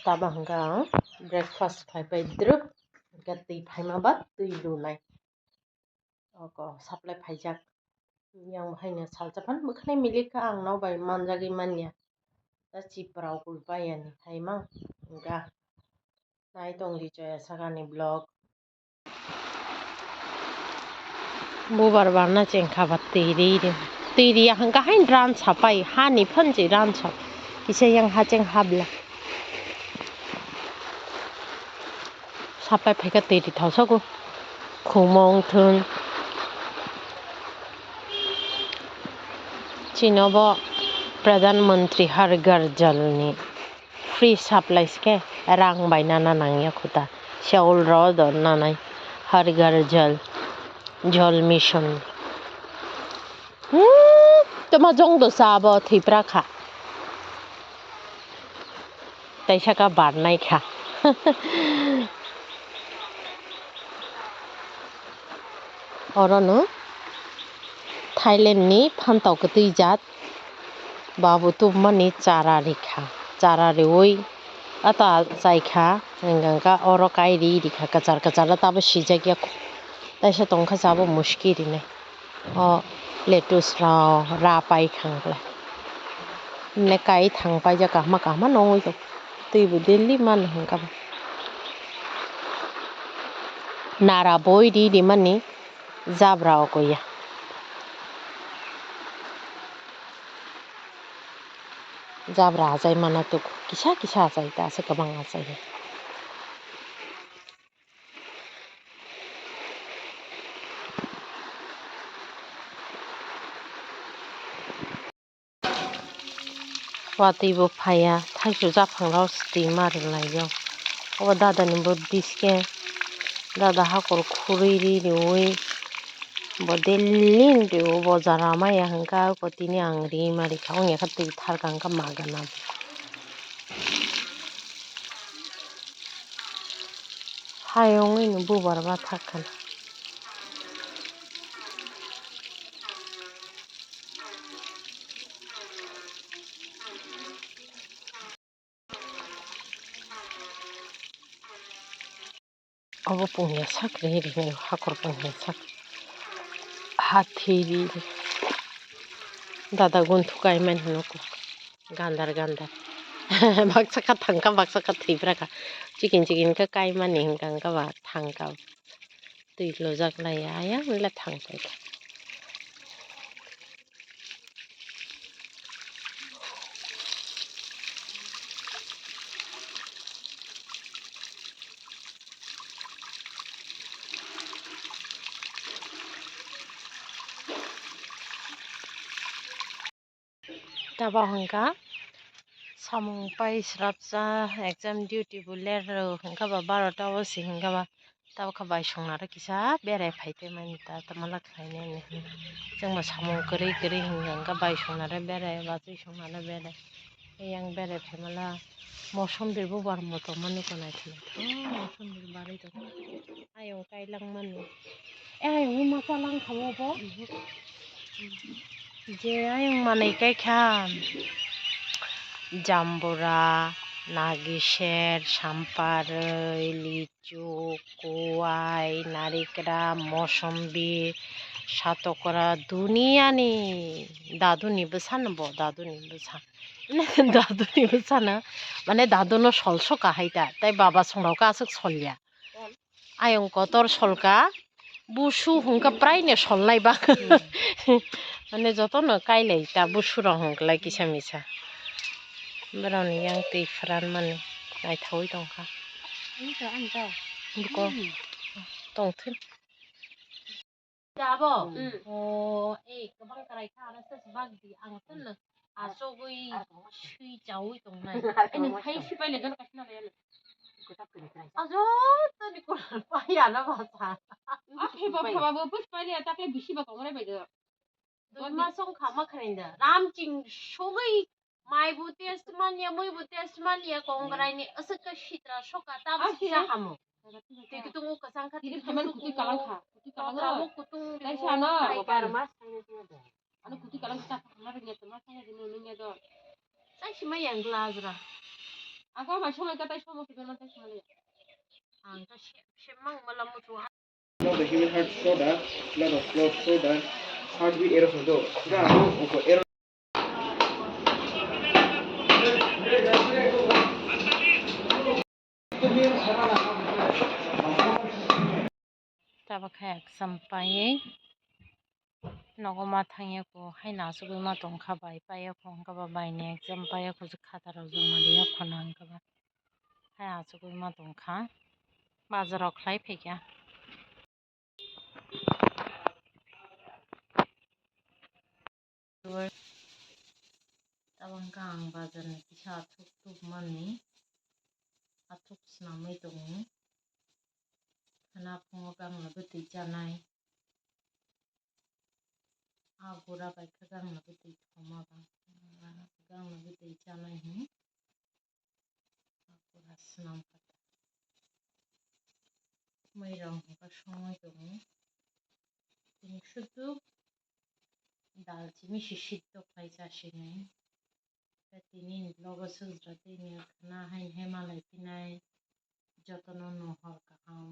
Tabanggang breakfast phai drup gati phai mabat tui lunai oko supply phaijak yang haina salchapan mukhnai milika ang nau bai manjagi manya ta chiprau kulpayani haimang ga nai tongdi joya sagani blog bubar barna chengkhabat tiri hangka hain ran chapai hani phanji ran chap kise yang hacheng habla sapai phaika tiri thausaku khumong thun chinobo pradhan mantri har ghar jal ni free supply ke rang bainana nangya khuta shaul ro do nanai har ghar jal mission toma jong do sabo thipra kha taisaka barnai kha orono Thailand ni phantau ketui jat babu tumani chara rikha chara reoi ata chaikha ngangka oro kairi rikha kachar tabu sijakya taisa tongkha jabo muskiri ne o lettuce ra pai khangla ne kai thang pai ja kahma nongoi to tuibu delhi man hangka nara boi di mani zabra okoya Zabra azai mana tu kisa azai ta ase kabang azai wati bo phaya thaisu japang rao steamer laiyo oba dada ni bo diske dada hakor khuri oi bo delin ri bo jara maya hangka ko tini angri mari khawng ya khati thar kangka magana hayong ni bubar ba thakhan obo pungya sakre ri hakor pungya sak hathi dada guntu kai man nuku gandar baksa ka thangka baksa ka thibra ka chikin ka kai mani hingkang ka ba thangka tui lojak lai aya la thangpai taba hangka samung pai srapcha exam duty bu ler hangka ba 12 ta osi hangka ba taba kha bai songnara kisa berai phaite mani ta tamala khaine ni jengba samung kri hingka bai songnara berai bachoi songnara berai yang berai phaimala mosom bir bu bar moto mani ko naithina mosom bir barai to ayong kailang mani ayong ma chalang khamo bo je ayong manai kai kha jambura nagisher samparoi lichu kuai narikra mosombi satokra duniani daduni bo sanbo daduni bo san daduni bo sana mane daduno solsoka haita tai baba songrao ka asuk solya ayong kotor solka busu hungka prai ne solnai ba mane jotono kailai ta busu rong hungklai kisa misa Berani yang tui fran mani naithawui tongkha buko tongthun jabo kabang karai kha ara sas bagdi ang tun asogui shui chaui tongnai ani thai sipai le gan kasna le ajo tani ko paya na basa pheba bo puspai le takle bisi ba tongrai bai de ma song khama khrinda ramching sogui mai bu test mania moi bu test mania kongrai ni asaka shitra shoka ta sa hamu te kitung ka sangkha ti phaman kutu kalang kha kutung dai sana bar mas anu kutu kalang ta phamar ni to mas ni no ni do sai shima yang glazra Ako may sumay katay sumo kita man tay sumali. Ang ta shemang malam mo tuha. Now the human heart slow down, slow down, heartbeat errors do. Ga ko error. Taba khayak sampayai nogoma thangye ko haina subui ma tongkha bai paya khong ka ba bai ne exam paya ko ju khata ro ju maliya khonang ka ba haya subui ma tongkha bazarok khlai phekya tabang kang bazar ni kisa thuk thuk mani athuk snamai tongo khana phungo kang na bwtui chanai agura bai khagang na bwtui thoma ba khagang na bwtui chanai hi agura snam kata mairang hongkha songoi tongo tini শুধু दालचीनी सिद्ध खाई जासिनाय tini logo sujra tini khana hain hemalai pinai jotono no hor kaham